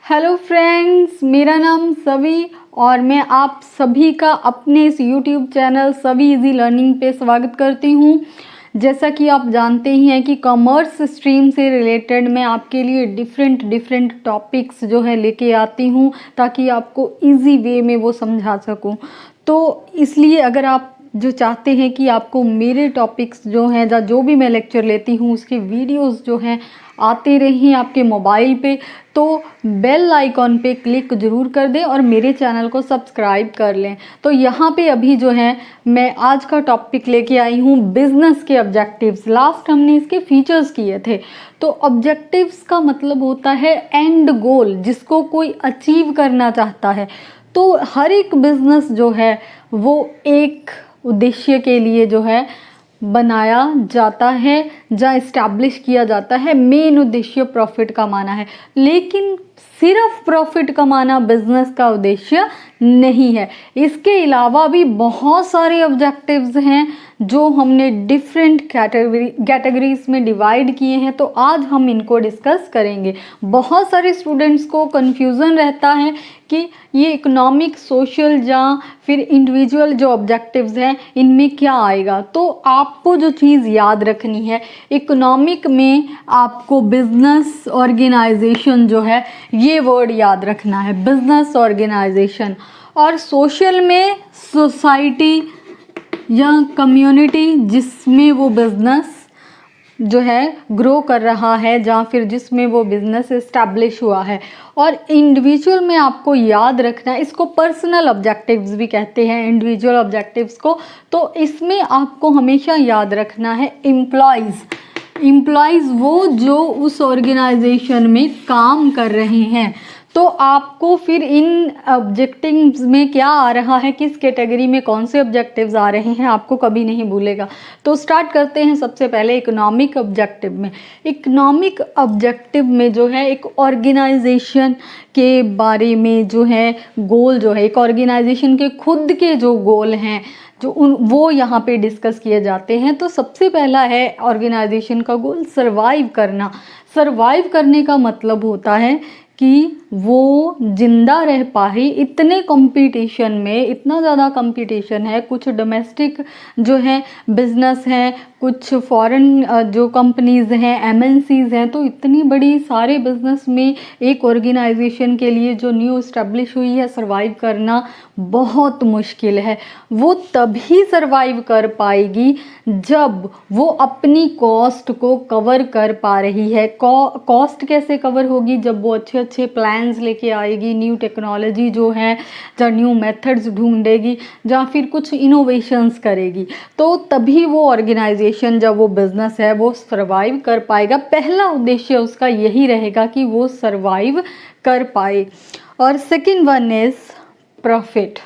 Hello friends, मेरा नाम सवी और मैं आप सभी का अपने इस यूट्यूब चैनल सवी इजी लर्निंग पे स्वागत करती हूँ। जैसा कि आप जानते ही हैं कि कॉमर्स स्ट्रीम से रिलेटेड मैं आपके लिए डिफरेंट टॉपिक्स जो है लेके आती हूँ ताकि आपको इजी वे में वो समझा सकूँ। तो इसलिए अगर आप जो चाहते हैं कि आपको मेरे टॉपिक्स जो हैं या जो भी मैं लेक्चर लेती हूँ उसके वीडियोस जो हैं आते रहें आपके मोबाइल पे, तो बेल आइकॉन पे क्लिक ज़रूर कर दें और मेरे चैनल को सब्सक्राइब कर लें। तो यहाँ पे अभी जो है मैं आज का टॉपिक लेके आई हूँ बिज़नेस के ऑब्जेक्टिव्स। लास्ट हमने इसके फीचर्स किए थे। तो ऑब्जेक्टिव्स का मतलब होता है एंड गोल, जिसको कोई अचीव करना चाहता है। तो हर एक बिज़नेस जो है वो एक उद्देश्य के लिए जो है बनाया जाता है या इस्टेब्लिश किया जाता है। मेन उद्देश्य प्रॉफिट कमाना है, लेकिन सिर्फ प्रॉफिट कमाना बिजनेस का उद्देश्य नहीं है। इसके अलावा भी बहुत सारे ऑब्जेक्टिव्स हैं जो हमने डिफरेंट कैटेगरीज में डिवाइड किए हैं। तो आज हम इनको डिस्कस करेंगे। बहुत सारे स्टूडेंट्स को कन्फ्यूज़न रहता है कि ये इकोनॉमिक, सोशल या फिर इंडिविजुअल जो ऑब्जेक्टिव्स हैं इनमें क्या आएगा। तो आपको जो चीज़ याद रखनी है, इकोनॉमिक में आपको बिजनेस ऑर्गेनाइजेशन जो है ये वर्ड याद रखना है, बिजनेस ऑर्गेनाइजेशन। और सोशल में सोसाइटी या कम्युनिटी जिसमें वो बिजनेस जो है ग्रो कर रहा है या फिर जिसमें वो बिजनेस इस्टेब्लिश हुआ है। और इंडिविजुअल में आपको याद रखना है, इसको पर्सनल ऑब्जेक्टिव्स भी कहते हैं, इंडिविजुअल ऑब्जेक्टिव्स को। तो इसमें आपको हमेशा याद रखना है एम्प्लॉयज़ वो जो उस ऑर्गेनाइजेशन में काम कर रहे हैं। तो आपको फिर इन ऑब्जेक्टिव्स में क्या आ रहा है, किस कैटेगरी में कौन से ऑब्जेक्टिव्स आ रहे हैं, आपको कभी नहीं भूलेगा। तो स्टार्ट करते हैं सबसे पहले इकोनॉमिक ऑब्जेक्टिव में। इकोनॉमिक ऑब्जेक्टिव में जो है एक ऑर्गेनाइजेशन के बारे में जो है गोल जो है, एक ऑर्गेनाइजेशन के खुद के जो गोल हैं वो यहाँ पे डिस्कस किए जाते हैं। तो सबसे पहला है ऑर्गेनाइजेशन का गोल सर्वाइव करना। सर्वाइव करने का मतलब होता है कि वो जिंदा रह पाए। इतने कंपटीशन में, इतना ज़्यादा कंपटीशन है, कुछ डोमेस्टिक जो है बिजनेस हैं, कुछ फॉरेन जो कंपनीज़ हैं, एमएनसीज़ हैं। तो इतनी बड़ी सारे बिजनेस में एक ऑर्गेनाइजेशन के लिए जो न्यू इस्टेब्लिश हुई है, सर्वाइव करना बहुत मुश्किल है। वो तभी सर्वाइव कर पाएगी जब वो अपनी कॉस्ट को कवर कर पा रही है। कॉस्ट कैसे कवर होगी? जब वो अच्छे प्लान्स लेके आएगी, न्यू टेक्नोलॉजी जो है या न्यू मेथड्स ढूंढेगी या फिर कुछ इनोवेशंस करेगी। तो तभी वो ऑर्गेनाइजेशन, जब वो बिजनेस है, वो सर्वाइव कर पाएगा। पहला उद्देश्य उसका यही रहेगा कि वो सर्वाइव कर पाए। और second one is profit.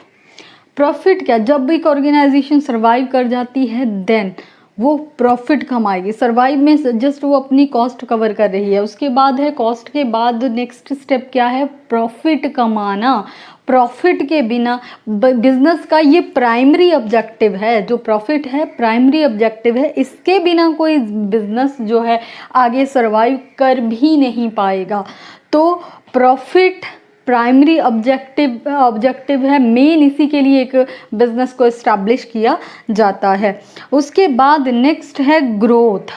Profit क्या? जब एक ऑर्गेनाइजेशन सर्वाइव कर जाती है देन वो प्रॉफिट कमाएगी। सर्वाइव में जस्ट वो अपनी कॉस्ट कवर कर रही है, उसके बाद है कॉस्ट के बाद नेक्स्ट स्टेप क्या है? प्रॉफिट कमाना। प्रॉफिट के बिना बिजनेस का ये प्राइमरी ऑब्जेक्टिव है, जो प्रॉफिट है प्राइमरी ऑब्जेक्टिव है। इसके बिना कोई बिजनेस जो है आगे सर्वाइव कर भी नहीं पाएगा। तो प्रॉफिट प्राइमरी ऑब्जेक्टिव है, मेन इसी के लिए एक बिजनेस को इस्टेब्लिश किया जाता है। उसके बाद नेक्स्ट है ग्रोथ।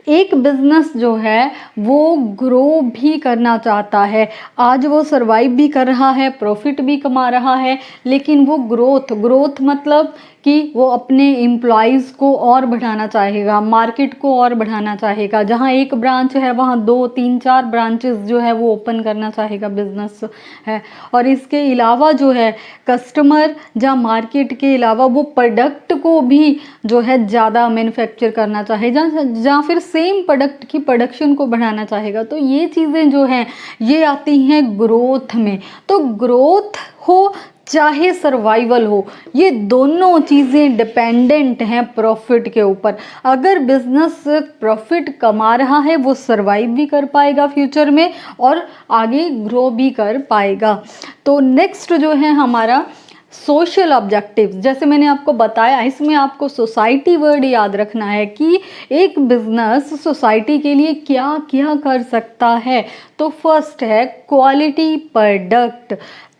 एक बिजनेस जो है वो ग्रो भी करना चाहता है। आज वो सर्वाइव भी कर रहा है, प्रॉफिट भी कमा रहा है, लेकिन वो ग्रोथ मतलब कि वो अपने एम्प्लॉयज़ को और बढ़ाना चाहेगा, मार्केट को और बढ़ाना चाहेगा। जहाँ एक ब्रांच है वहाँ 2, 3, 4 ब्रांचेस जो है वो ओपन करना चाहेगा बिजनेस है। और इसके अलावा जो है कस्टमर या मार्केट के अलावा वो प्रोडक्ट को भी जो है ज़्यादा मैन्युफैक्चर करना चाहे जहाँ फिर सेम प्रोडक्ट की प्रोडक्शन को बढ़ाना चाहेगा। तो ये चीज़ें जो हैं ये आती हैं ग्रोथ में। तो ग्रोथ हो चाहे सर्वाइवल हो, ये दोनों चीज़ें डिपेंडेंट हैं प्रॉफिट के ऊपर। अगर बिजनेस प्रॉफिट कमा रहा है वो सर्वाइव भी कर पाएगा फ्यूचर में और आगे ग्रो भी कर पाएगा। तो नेक्स्ट जो है हमारा सोशल ऑब्जेक्टिव्स, जैसे मैंने आपको बताया, इसमें आपको सोसाइटी वर्ड याद रखना है कि एक बिजनेस सोसाइटी के लिए क्या क्या कर सकता है। तो फर्स्ट है क्वालिटी प्रोडक्ट।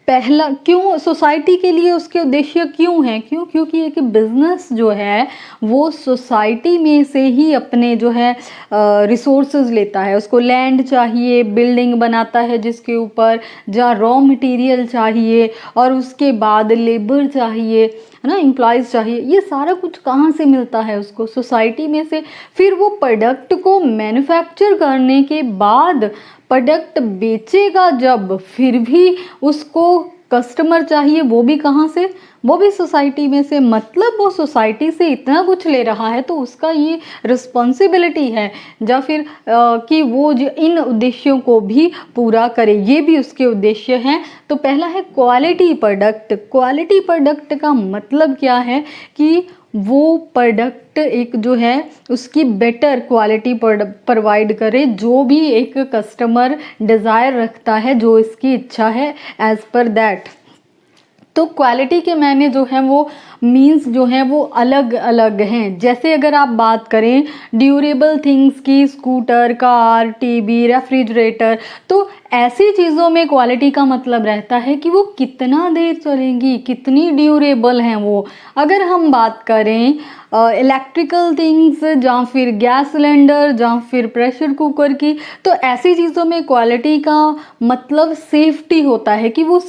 पहला, क्यों सोसाइटी के लिए उसके उद्देश्य क्यों हैं, क्योंकि एक बिजनेस जो है वो सोसाइटी में से ही अपने जो है रिसोर्सेज लेता है। उसको लैंड चाहिए, बिल्डिंग बनाता है जिसके ऊपर, जहाँ रॉ मटेरियल चाहिए, और उसके बाद लेबर चाहिए, है ना, एम्प्लॉयज़ चाहिए। ये सारा कुछ कहाँ से मिलता है उसको? सोसाइटी में से। फिर वो प्रोडक्ट को मैन्युफैक्चर करने के बाद प्रोडक्ट बेचेगा जब, फिर भी उसको कस्टमर चाहिए, वो भी कहाँ से? वो भी सोसाइटी में से। मतलब वो सोसाइटी से इतना कुछ ले रहा है तो उसका ये रिस्पॉन्सिबिलिटी है, या फिर कि वो जो इन उद्देश्यों को भी पूरा करे, ये भी उसके उद्देश्य हैं। तो पहला है क्वालिटी प्रोडक्ट। क्वालिटी प्रोडक्ट का मतलब क्या है कि वो प्रोडक्ट एक जो है उसकी बेटर क्वालिटी प्रोवाइड करे, जो भी एक कस्टमर डिज़ायर रखता है, जो इसकी इच्छा है, एज पर दैट। तो क्वालिटी के मायने जो हैं वो मीन्स जो हैं वो अलग अलग हैं। जैसे अगर आप बात करें ड्यूरेबल थिंग्स की, स्कूटर, कार, टीवी, रेफ्रिजरेटर, तो ऐसी चीज़ों में क्वालिटी का मतलब रहता है कि वो कितना देर चलेंगी, कितनी ड्यूरेबल हैं वो। अगर हम बात करें इलेक्ट्रिकल थिंग्स, या फिर गैस सिलेंडर, या फिर प्रेशर कुकर की, तो ऐसी चीज़ों में क्वालिटी का मतलब सेफ्टी होता है कि वो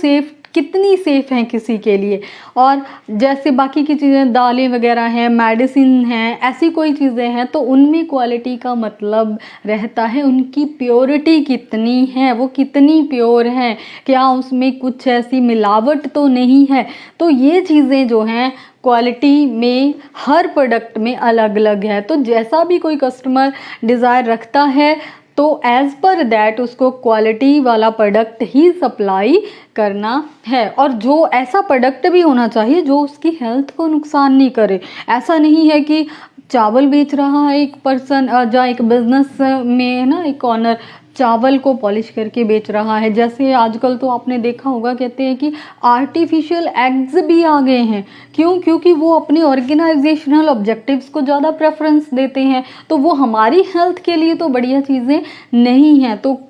कितनी सेफ़ हैं किसी के लिए। और जैसे बाकी की चीज़ें, दालें वगैरह हैं, मेडिसिन हैं, ऐसी कोई चीज़ें हैं, तो उनमें क्वालिटी का मतलब रहता है उनकी प्योरिटी कितनी है, वो कितनी प्योर हैं, क्या उसमें कुछ ऐसी मिलावट तो नहीं है। तो ये चीज़ें जो हैं क्वालिटी में हर प्रोडक्ट में अलग अलग है। तो जैसा भी कोई कस्टमर डिज़ायर रखता है तो एज़ पर दैट उसको क्वालिटी वाला प्रोडक्ट ही सप्लाई करना है। और जो ऐसा प्रोडक्ट भी होना चाहिए जो उसकी हेल्थ को नुकसान नहीं करे। ऐसा नहीं है कि चावल बेच रहा है एक पर्सन, या एक बिजनेस में ना एक ऑनर चावल को पॉलिश करके बेच रहा है। जैसे आजकल तो आपने देखा होगा, कहते हैं कि आर्टिफिशियल एग्स भी आ गए हैं। क्योंकि वो अपने ऑर्गेनाइजेशनल ऑब्जेक्टिव्स को ज़्यादा प्रेफरेंस देते हैं। तो वो हमारी हेल्थ के लिए तो बढ़िया चीज़ें नहीं हैं। तो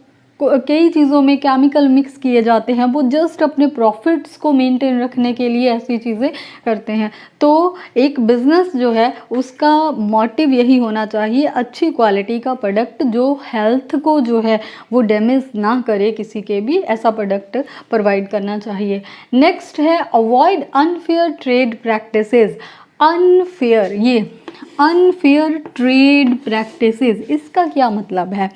कई चीज़ों में केमिकल मिक्स किए जाते हैं, वो जस्ट अपने प्रॉफिट्स को मेंटेन रखने के लिए ऐसी चीज़ें करते हैं। तो एक बिज़नेस जो है उसका मोटिव यही होना चाहिए, अच्छी क्वालिटी का प्रोडक्ट जो हेल्थ को जो है वो डैमेज ना करे किसी के भी, ऐसा प्रोडक्ट प्रोवाइड करना चाहिए। नेक्स्ट है avoid unfair trade practices. Unfair, ये अनफेयर ट्रेड प्रैक्टिसेस, इसका क्या मतलब है?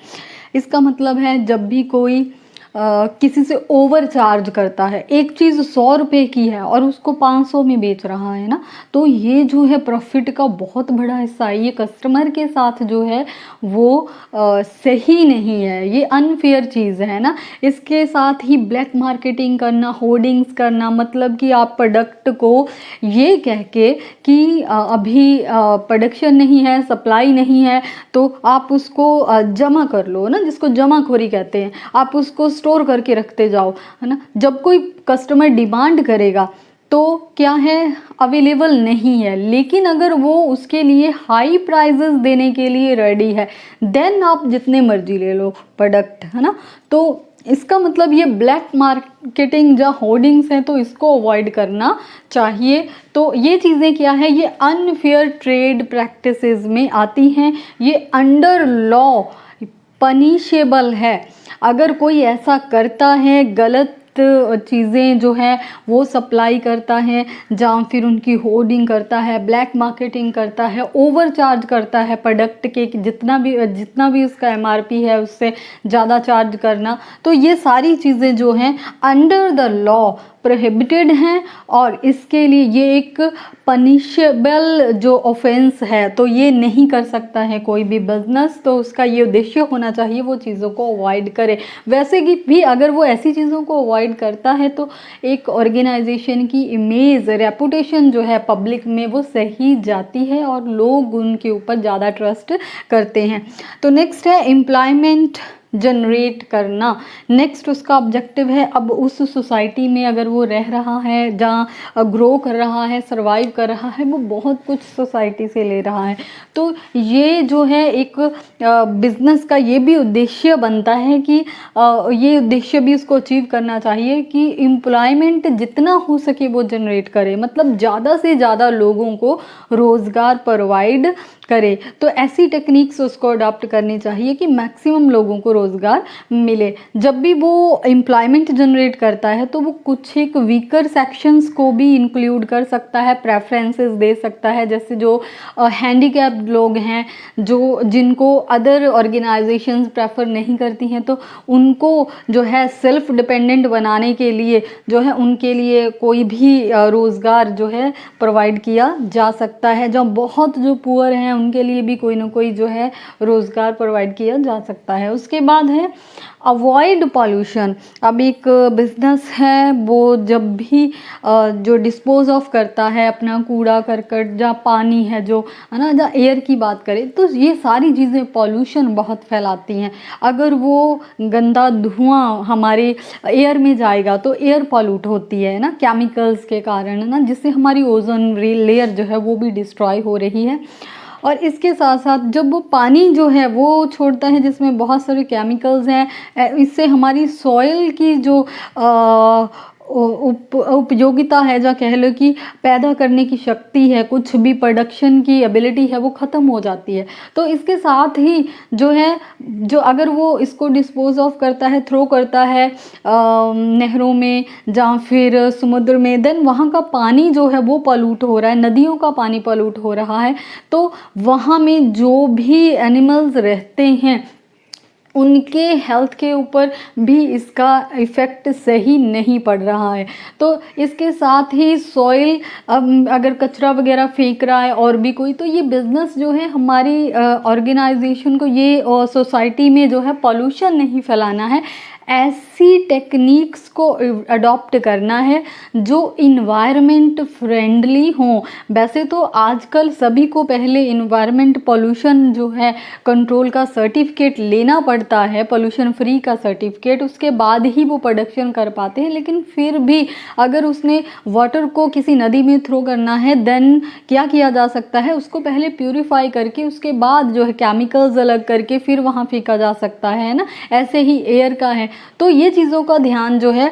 इसका मतलब है जब भी कोई किसी से ओवर चार्ज करता है, एक चीज़ 100 रुपये की है और उसको 500 में बेच रहा है ना, तो ये जो है प्रॉफिट का बहुत बड़ा हिस्सा है। ये कस्टमर के साथ जो है वो सही नहीं है, ये अनफेयर चीज़ है ना। इसके साथ ही ब्लैक मार्केटिंग करना, होर्डिंग्स करना, मतलब कि आप प्रोडक्ट को ये कह के कि अभी प्रोडक्शन नहीं है, सप्लाई नहीं है, तो आप उसको जमा कर लो ना, जिसको जमाखोरी कहते हैं, आप उसको स्टोर करके रखते जाओ, है ना। जब कोई कस्टमर डिमांड करेगा तो क्या है, अवेलेबल नहीं है, लेकिन अगर वो उसके लिए हाई प्राइजेस देने के लिए रेडी है, देन आप जितने मर्जी ले लो प्रोडक्ट, है ना। तो इसका मतलब ये ब्लैक मार्केटिंग या होर्डिंग्स हैं, तो इसको अवॉइड करना चाहिए। तो ये चीज़ें क्या है, ये अनफेयर ट्रेड प्रैक्टिसेस में आती हैं, ये अंडर लॉ पनिशेबल है। अगर कोई ऐसा करता है, गलत चीज़ें जो है वो सप्लाई करता है, जहाँ फिर उनकी होर्डिंग करता है, ब्लैक मार्केटिंग करता है, ओवर चार्ज करता है प्रोडक्ट के, जितना भी उसका एमआरपी है उससे ज़्यादा चार्ज करना, तो ये सारी चीज़ें जो हैं अंडर द लॉ प्रोहिबिटेड हैं, और इसके लिए ये एक पनिशेबल जो ऑफेंस है, तो ये नहीं कर सकता है कोई भी बिजनेस। तो उसका ये उद्देश्य होना चाहिए वो चीज़ों को अवॉइड करे। वैसे कि भी अगर वो ऐसी चीज़ों को अवॉइड करता है तो एक ऑर्गेनाइजेशन की इमेज, रेपुटेशन जो है पब्लिक में वो सही जाती है और लोग उनके ऊपर ज़्यादा ट्रस्ट करते हैं। तो नेक्स्ट है एम्प्लॉयमेंट जनरेट करना। नेक्स्ट उसका ऑब्जेक्टिव है, अब उस सोसाइटी में अगर वो रह रहा है, जहाँ ग्रो कर रहा है, सर्वाइव कर रहा है, वो बहुत कुछ सोसाइटी से ले रहा है। तो ये जो है एक बिजनेस का ये भी उद्देश्य बनता है कि ये उद्देश्य भी उसको अचीव करना चाहिए कि एम्प्लॉयमेंट जितना हो सके वो जनरेट करे, मतलब ज़्यादा से ज़्यादा लोगों को रोज़गार प्रोवाइड करे। तो ऐसी टेक्निक्स उसको अडॉप्ट करनी चाहिए कि मैक्सिमम लोगों को रोज़गार मिले। जब भी वो एम्प्लॉयमेंट जनरेट करता है तो वो कुछ एक वीकर सेक्शंस को भी इंक्लूड कर सकता है, प्रेफरेंसेस दे सकता है, जैसे जो हैंडीकैप्ड लोग हैं, जो जिनको अदर ऑर्गेनाइजेशंस प्रेफर नहीं करती हैं, तो उनको जो है सेल्फ डिपेंडेंट बनाने के लिए जो है उनके लिए कोई भी रोज़गार जो है प्रोवाइड किया जा सकता है। जो बहुत जो पुअर हैं उनके लिए भी कोई ना कोई जो है रोज़गार प्रोवाइड किया जा सकता है। उसके बाद है अवॉइड पॉल्यूशन। अब एक बिजनेस है वो जब भी जो डिस्पोज ऑफ करता है अपना कूड़ा करकट, जहाँ पानी है जो है ना, जहाँ एयर की बात करें तो ये सारी चीज़ें पॉल्यूशन बहुत फैलाती हैं। अगर वो गंदा धुआं हमारे एयर में जाएगा तो एयर पॉल्यूट होती है ना, केमिकल्स के कारण, है ना, जिससे हमारी ओजोन लेयर जो है वो भी डिस्ट्रॉय हो रही है। और इसके साथ साथ जब वो पानी जो है वो छोड़ता है जिसमें बहुत सारे केमिकल्स हैं, इससे हमारी सॉइल की जो उपयोगिता है, जो कह लो कि पैदा करने की शक्ति है, कुछ भी प्रोडक्शन की एबिलिटी है, वो ख़त्म हो जाती है। तो इसके साथ ही जो है, जो अगर वो इसको डिस्पोज ऑफ करता है, थ्रो करता है नहरों में या फिर समुद्र में, देन वहाँ का पानी जो है वो पॉल्यूट हो रहा है, नदियों का पानी पॉल्यूट हो रहा है। तो वहाँ में जो भी एनिमल्स रहते हैं उनके हेल्थ के ऊपर भी इसका इफ़ेक्ट सही नहीं पड़ रहा है। तो इसके साथ ही सॉइल अगर कचरा वगैरह फेंक रहा है और भी कोई, तो ये बिज़नेस जो है हमारी ऑर्गेनाइजेशन को, ये सोसाइटी में जो है पॉल्यूशन नहीं फैलाना है। ऐसी टेक्निक्स को अडॉप्ट करना है जो इन्वायरमेंट फ्रेंडली हों। वैसे तो आजकल सभी को पहले इन्वायरमेंट पॉल्यूशन जो है कंट्रोल का सर्टिफिकेट लेना पड़ता है, पॉल्यूशन फ्री का सर्टिफिकेट, उसके बाद ही वो प्रोडक्शन कर पाते हैं। लेकिन फिर भी अगर उसने वाटर को किसी नदी में थ्रो करना है, देन क्या किया जा सकता है, उसको पहले प्यूरिफाई करके उसके बाद जो है केमिकल्स अलग करके फिर वहाँ फेंका जा सकता है ना। ऐसे ही एयर का है। तो ये चीज़ों का ध्यान जो है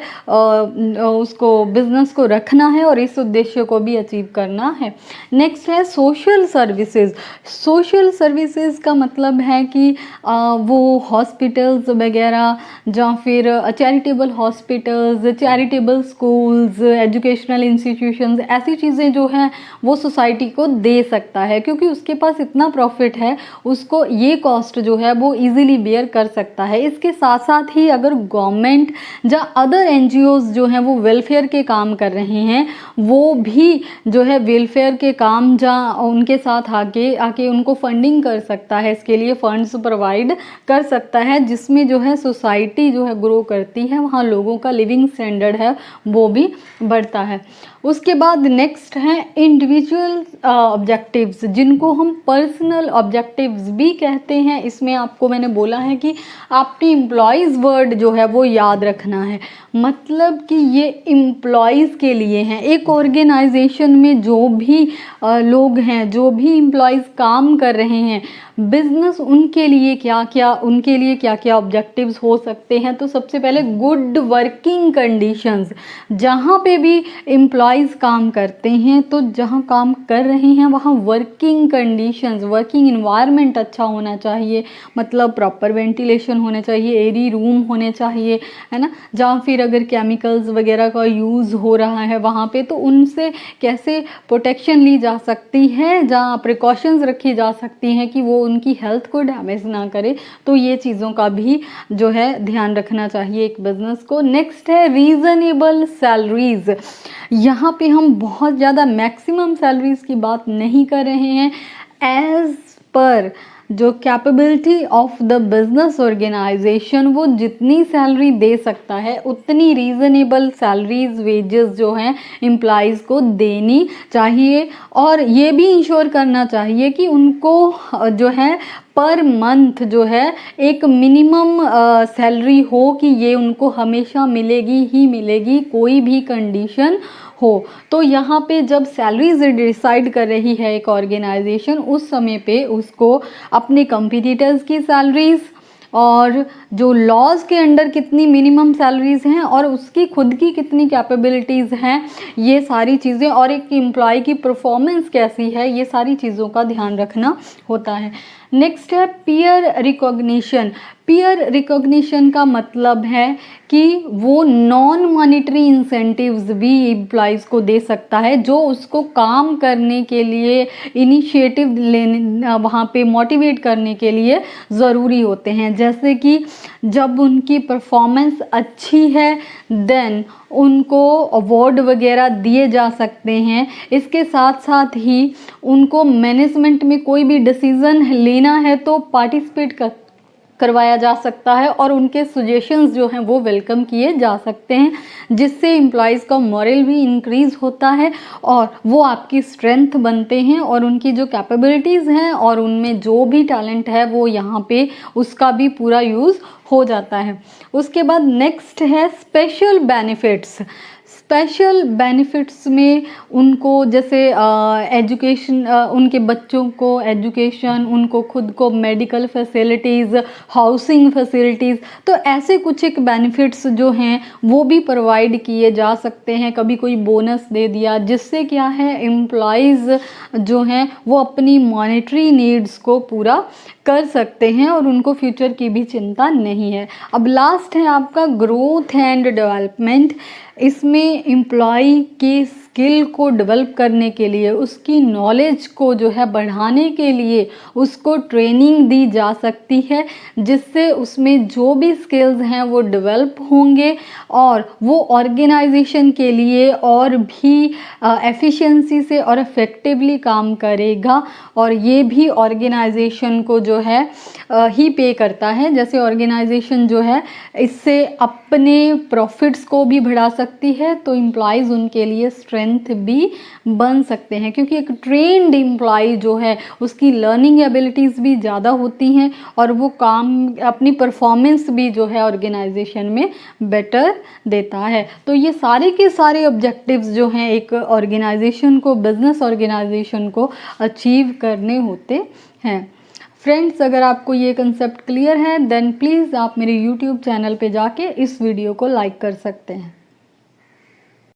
उसको बिजनेस को रखना है और इस उद्देश्य को भी अचीव करना है। नेक्स्ट है सोशल सर्विसेज। सोशल सर्विसेज का मतलब है कि वो हॉस्पिटल्स वगैरह या फिर charitable hospitals, charitable schools, educational institutions, ऐसी चीज़ें जो हैं वो सोसाइटी को दे सकता है, क्योंकि उसके पास इतना प्रॉफिट है, उसको ये कॉस्ट जो है वो इजीली बेयर कर सकता है। इसके साथ साथ ही अगर गवर्नमेंट या अदर एनजीओज जो हैं वो वेलफेयर के काम कर रहे हैं, वो भी जो है वेलफेयर के काम या उनके साथ आके उनको फंडिंग कर सकता है, इसके लिए फंड्स प्रोवाइड कर सकता है, जिसमें जो है सोसाइटी जो है ग्रो करती है, वहाँ लोगों का लिविंग स्टैंडर्ड है वो भी बढ़ता है। उसके बाद नेक्स्ट है इंडिविजुअल ऑब्जेक्टिव्स, जिनको हम पर्सनल ऑब्जेक्टिव्स भी कहते हैं। इसमें आपको मैंने बोला है कि आपने एम्प्लॉयज़ वर्ड जो है वो याद रखना है, मतलब कि ये एम्प्लॉयज़ के लिए हैं। एक ऑर्गेनाइजेशन में जो भी लोग हैं, जो भी एम्प्लॉयज़ काम कर रहे हैं, बिजनेस उनके लिए क्या क्या ऑब्जेक्टिव्स हो सकते हैं। तो सबसे पहले गुड वर्किंग कंडीशंस, जहाँ पे भी एम्प्लॉयज़ काम करते हैं, तो जहाँ काम कर रहे हैं वहाँ वर्किंग कंडीशंस, वर्किंग इन्वायरमेंट अच्छा होना चाहिए, मतलब प्रॉपर वेंटिलेशन होना चाहिए, एयरी रूम होने चाहिए, है ना। जहाँ फिर अगर केमिकल्स वगैरह का यूज़ हो रहा है वहाँ पे, तो उनसे कैसे प्रोटेक्शन ली जा सकती है, जहाँ प्रिकॉशंस रखी जा सकती हैं कि वो उनकी हेल्थ को डैमेज ना करे। तो ये चीज़ों का भी जो है ध्यान रखना चाहिए एक बिजनेस को। नेक्स्ट है रीज़नेबल सैलरीज़। यहाँ पे हम बहुत ज़्यादा मैक्सिमम सैलरीज़ की बात नहीं कर रहे हैं, एज पर जो capability of the business organisation, वो जितनी सैलरी दे सकता है उतनी रीज़नेबल सैलरीज, वेजेस जो हैं एम्प्लॉयज़ को देनी चाहिए। और ये भी इंश्योर करना चाहिए कि उनको जो है पर मंथ जो है एक मिनिमम सैलरी हो कि ये उनको हमेशा मिलेगी ही मिलेगी, कोई भी कंडीशन हो। तो यहाँ पे जब सैलरीज डिसाइड कर रही है एक ऑर्गेनाइजेशन, उस समय पे उसको अपने कंपटीटर्स की सैलरीज और जो लॉज के अंडर कितनी मिनिमम सैलरीज हैं और उसकी खुद की कितनी कैपेबिलिटीज़ हैं, ये सारी चीज़ें, और एक एम्प्लॉय की परफॉर्मेंस कैसी है, ये सारी चीज़ों का ध्यान रखना होता है। नेक्स्ट है पीयर रिकॉग्निशन। पीयर रिकॉग्निशन का मतलब है कि वो नॉन मॉनिटरी इंसेंटिव्स भी एम्प्लॉयज़ को दे सकता है, जो उसको काम करने के लिए इनिशिएटिव लेने, वहाँ पे मोटिवेट करने के लिए ज़रूरी होते हैं। जैसे कि जब उनकी परफॉर्मेंस अच्छी है देन उनको अवार्ड वगैरह दिए जा सकते हैं। इसके साथ साथ ही उनको मैनेजमेंट में कोई भी डिसीज़न लेना है तो पार्टिसिपेट करवाया जा सकता है और उनके सजेशंस जो हैं वो वेलकम किए जा सकते हैं, जिससे एम्प्लॉयज़ का मॉरल भी इंक्रीज़ होता है और वो आपकी स्ट्रेंथ बनते हैं और उनकी जो कैपेबिलिटीज़ हैं और उनमें जो भी टैलेंट है वो यहाँ पे उसका भी पूरा यूज़ हो जाता है। उसके बाद नेक्स्ट है स्पेशल बेनिफिट्स। स्पेशल बेनिफिट्स में उनको जैसे एजुकेशन, उनके बच्चों को एजुकेशन, उनको खुद को मेडिकल फैसिलिटीज़, हाउसिंग फैसिलिटीज़, तो ऐसे कुछ एक बेनिफिट्स जो हैं वो भी प्रोवाइड किए जा सकते हैं। कभी कोई बोनस दे दिया, जिससे क्या है एम्प्लॉयज़ जो हैं वो अपनी मॉनेटरी नीड्स को पूरा कर सकते हैं और उनको फ्यूचर की भी चिंता नहीं है। अब लास्ट है आपका ग्रोथ एंड डेवलपमेंट। इसमें एम्प्लॉय की स्किल को डेवलप करने के लिए, उसकी नॉलेज को जो है बढ़ाने के लिए उसको ट्रेनिंग दी जा सकती है, जिससे उसमें जो भी स्किल्स हैं वो डेवलप होंगे और वो ऑर्गेनाइजेशन के लिए और भी एफिशिएंसी से और इफ़ेक्टिवली काम करेगा और ये भी ऑर्गेनाइजेशन को जो है ही पे करता है। जैसे ऑर्गेनाइजेशन जो है इससे अपने प्रॉफिट्स को भी बढ़ा सकती है, तो एम्प्लॉयज़ उनके लिए स्ट्रेंथ भी बन सकते हैं, क्योंकि एक ट्रेंड एम्प्लॉय जो है उसकी लर्निंग एबिलिटीज़ भी ज़्यादा होती हैं और वो काम अपनी परफॉर्मेंस भी जो है ऑर्गेनाइजेशन में बेटर देता है। तो ये सारे के सारे ऑब्जेक्टिव्स जो हैं एक ऑर्गेनाइजेशन को, बिजनेस ऑर्गेनाइजेशन को अचीव करने होते हैं। फ्रेंड्स, अगर आपको ये कंसेप्ट क्लियर है देन प्लीज़ आप मेरे यूट्यूब चैनल पे जाके इस वीडियो को लाइक कर सकते हैं।